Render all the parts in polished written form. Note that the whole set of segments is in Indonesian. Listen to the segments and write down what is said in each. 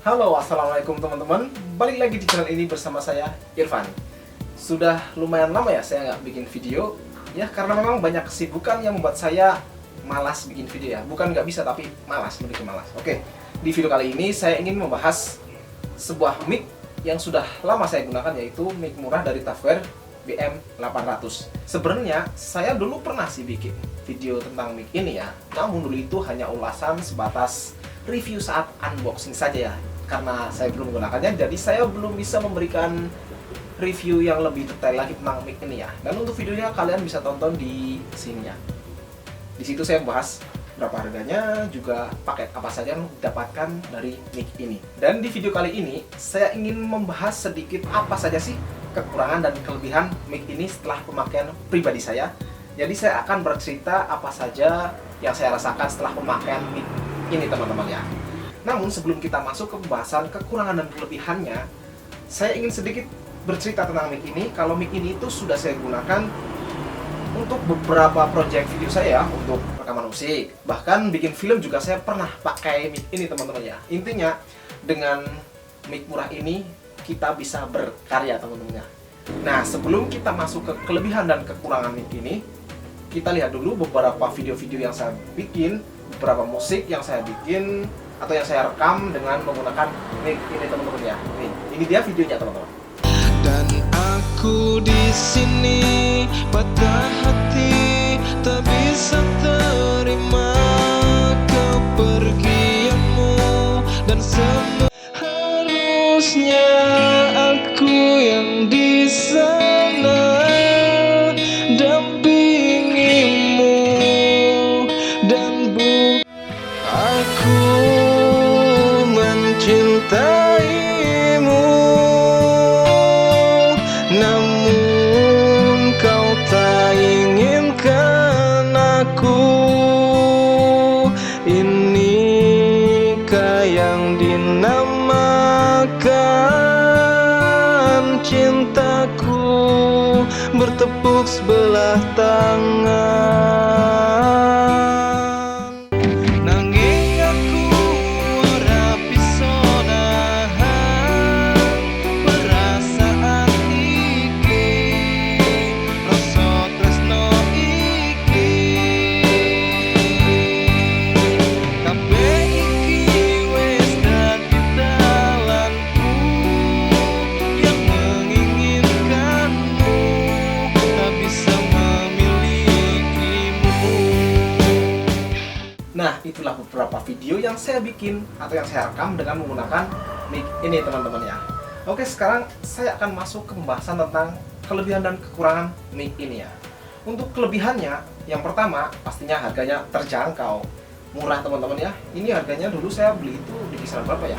Halo, assalamualaikum teman-teman. Balik lagi di channel ini bersama saya, Irfan. Sudah lumayan lama ya saya nggak bikin video, ya karena memang banyak kesibukan yang membuat saya malas bikin video ya. Bukan nggak bisa, tapi malas, lebih ke malas. Oke, di video kali ini saya ingin membahas sebuah mic yang sudah lama saya gunakan, yaitu mic murah dari Tavware BM800. Sebenarnya saya dulu pernah sih bikin video tentang mic ini ya, namun dulu itu hanya ulasan sebatas review saat unboxing saja ya. Karena saya belum menggunakannya, jadi saya belum bisa memberikan review yang lebih detail lagi tentang mic ini ya. Dan untuk videonya kalian bisa tonton di sini ya. Di situ saya bahas berapa harganya, juga paket apa saja yang didapatkan dari mic ini. Dan di video kali ini saya ingin membahas sedikit apa saja sih kekurangan dan kelebihan mic ini setelah pemakaian pribadi saya. Jadi saya akan bercerita apa saja yang saya rasakan setelah pemakaian mic ini teman-teman ya. Namun sebelum kita masuk ke pembahasan kekurangan dan kelebihannya, saya ingin sedikit bercerita tentang mic ini. Kalau mic ini itu sudah saya gunakan untuk beberapa project video saya, untuk rekaman musik, bahkan bikin film juga saya pernah pakai mic ini teman-teman ya. Intinya dengan mic murah ini kita bisa berkarya teman-teman ya. Nah, sebelum kita masuk ke kelebihan dan kekurangan mic ini, kita lihat dulu beberapa video-video yang saya bikin, beberapa musik yang saya bikin atau yang saya rekam dengan menggunakan mic ini teman-teman ya. Ini dia videonya teman-teman. Dan aku di sini patah hati, tak bisa terima kepergianmu, dan semua harusnya aku yang di sana dampingimu, dan aku mencintaimu, namun kau tak inginkan aku. Inikah yang dinamakan cintaku, bertepuk sebelah tangan. Nanging aku ora bisa nahan perasaan iki, rasa tresno iki. Kabeh iki wis dadi dalanku yang menginginkanmu, tak bisa memilikimu. Nah, itulah beberapa video yang saya bikin atau yang saya rekam dengan menggunakan mic ini teman-teman ya. Oke, sekarang saya akan masuk ke pembahasan tentang kelebihan dan kekurangan mic ini ya. Untuk kelebihannya, yang pertama pastinya harganya terjangkau, murah teman-teman ya. Ini harganya dulu saya beli itu di kisaran berapa ya?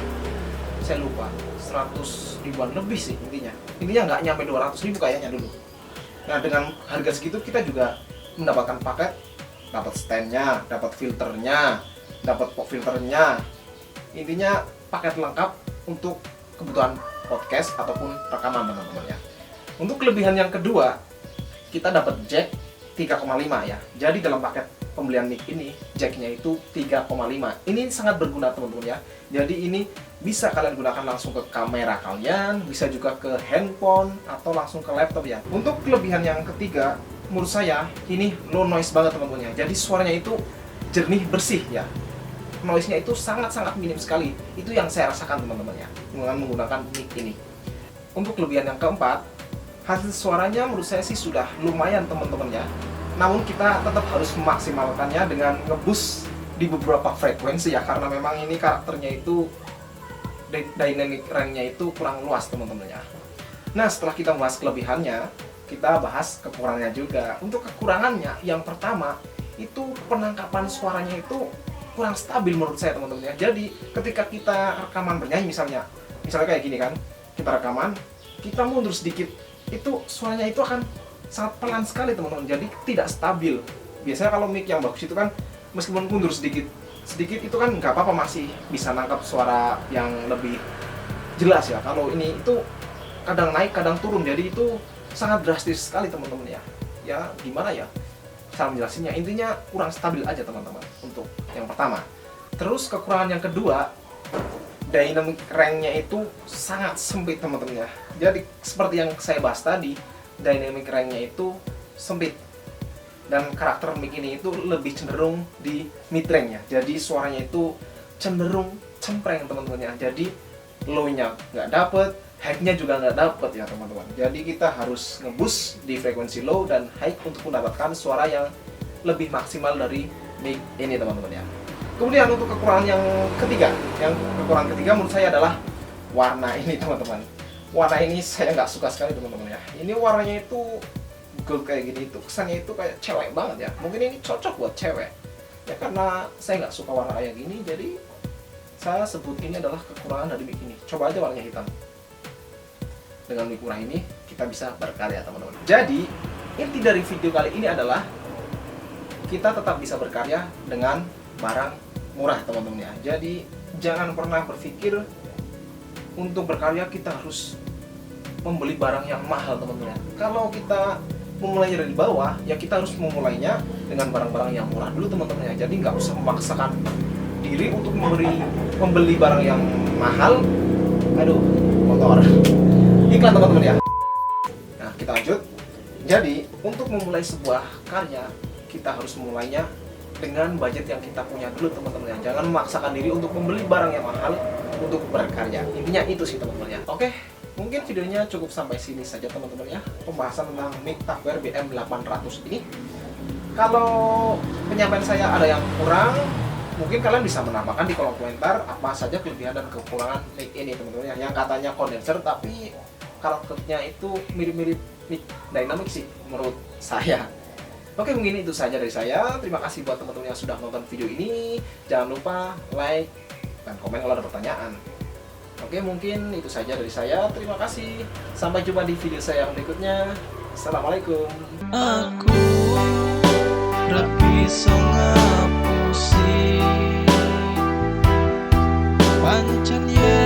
Saya lupa, 100 ribuan lebih sih intinya. Intinya nggak nyampe 200 ribu kayaknya dulu. Nah, dengan harga segitu kita juga mendapatkan paket, dapat standnya, dapat filternya, dapat pop filternya. Intinya paket lengkap untuk kebutuhan podcast ataupun rekaman teman-teman ya. Untuk kelebihan yang kedua, kita dapat jack 3,5 ya. Jadi dalam paket pembelian mic ini, jacknya itu 3,5. Ini sangat berguna teman-teman ya. Jadi ini bisa kalian gunakan langsung ke kamera kalian, bisa juga ke handphone atau langsung ke laptop ya. Untuk kelebihan yang ketiga, menurut saya ini low noise banget teman-teman ya. Jadi suaranya itu jernih, bersih ya. Noise-nya itu sangat-sangat minim sekali. Itu yang saya rasakan teman-teman ya, dengan menggunakan mic ini. Untuk kelebihan yang keempat, hasil suaranya menurut saya sih sudah lumayan teman-teman ya. Namun kita tetap harus memaksimalkannya dengan ngeboost di beberapa frekuensi ya, karena memang ini karakternya itu dynamic range-nya itu kurang luas teman-teman ya. Nah, setelah kita bahas kelebihannya, kita bahas kekurangannya juga. Untuk kekurangannya, yang pertama itu penangkapan suaranya itu kurang stabil menurut saya teman-teman ya. Jadi ketika kita rekaman bernyanyi misalnya kayak gini kan, kita rekaman, kita mundur sedikit, itu suaranya itu akan sangat pelan sekali teman-teman. Jadi tidak stabil. Biasanya kalau mic yang bagus itu kan meskipun mundur sedikit itu kan nggak apa-apa, masih bisa nangkap suara yang lebih jelas ya. Kalau ini itu kadang naik kadang turun, jadi itu sangat drastis sekali teman-teman ya. Ya gimana ya cara menjelasinnya, intinya kurang stabil aja teman-teman untuk yang pertama. Terus kekurangan yang kedua, dynamic range-nya itu sangat sempit teman-teman ya. Jadi seperti yang saya bahas tadi, dynamic range-nya itu sempit. Dan karakter mic ini itu lebih cenderung di mid range ya. Jadi suaranya itu cenderung cempreng teman-teman ya. Jadi low-nya nggak dapet, high-nya juga nggak dapet ya teman-teman. Jadi kita harus ngeboost di frekuensi low dan high untuk mendapatkan suara yang lebih maksimal dari mic ini teman-teman ya. Kemudian untuk kekurangan yang ketiga menurut saya adalah warna ini teman-teman. Warna ini saya nggak suka sekali teman-teman ya. Ini warnanya itu gold kayak gini, itu kesannya itu kayak cewek banget ya. Mungkin ini cocok buat cewek ya, karena saya nggak suka warna kayak gini, jadi saya sebut ini adalah kekurangan dari mic ini. Coba aja warnanya hitam. Dengan mic murah ini kita bisa berkarya teman-teman. Jadi inti dari video kali ini adalah kita tetap bisa berkarya dengan barang murah teman-teman ya. Jadi jangan pernah berpikir untuk berkarya kita harus membeli barang yang mahal teman-teman ya. Kalau kita memulainya dari bawah ya, kita harus memulainya dengan barang-barang yang murah dulu teman-teman ya. Jadi nggak usah memaksakan diri untuk membeli barang yang mahal. Aduh, motor iklan teman-teman ya. Nah kita lanjut. Jadi untuk memulai sebuah karya kita harus memulainya dengan budget yang kita punya dulu teman-teman ya. Jangan memaksakan diri untuk membeli barang yang mahal untuk berkarya. Intinya itu sih teman-teman ya. Oke, mungkin videonya cukup sampai sini saja teman-teman ya. Pembahasan tentang mic Tupperware BM800 ini. Kalau penyampaian saya ada yang kurang, mungkin kalian bisa menambahkan di kolom komentar apa saja kelebihan dan kekurangan mic ini teman-teman ya. Yang katanya kondenser tapi karakternya itu mirip-mirip mic dynamic sih menurut saya. Oke, mungkin itu saja dari saya. Terima kasih buat teman-teman yang sudah nonton video ini. Jangan lupa like dan komen kalau ada pertanyaan. Oke, mungkin itu saja dari saya. Terima kasih. Sampai jumpa di video saya yang berikutnya. Assalamualaikum. Aku ora bisa ngapusi pancen yen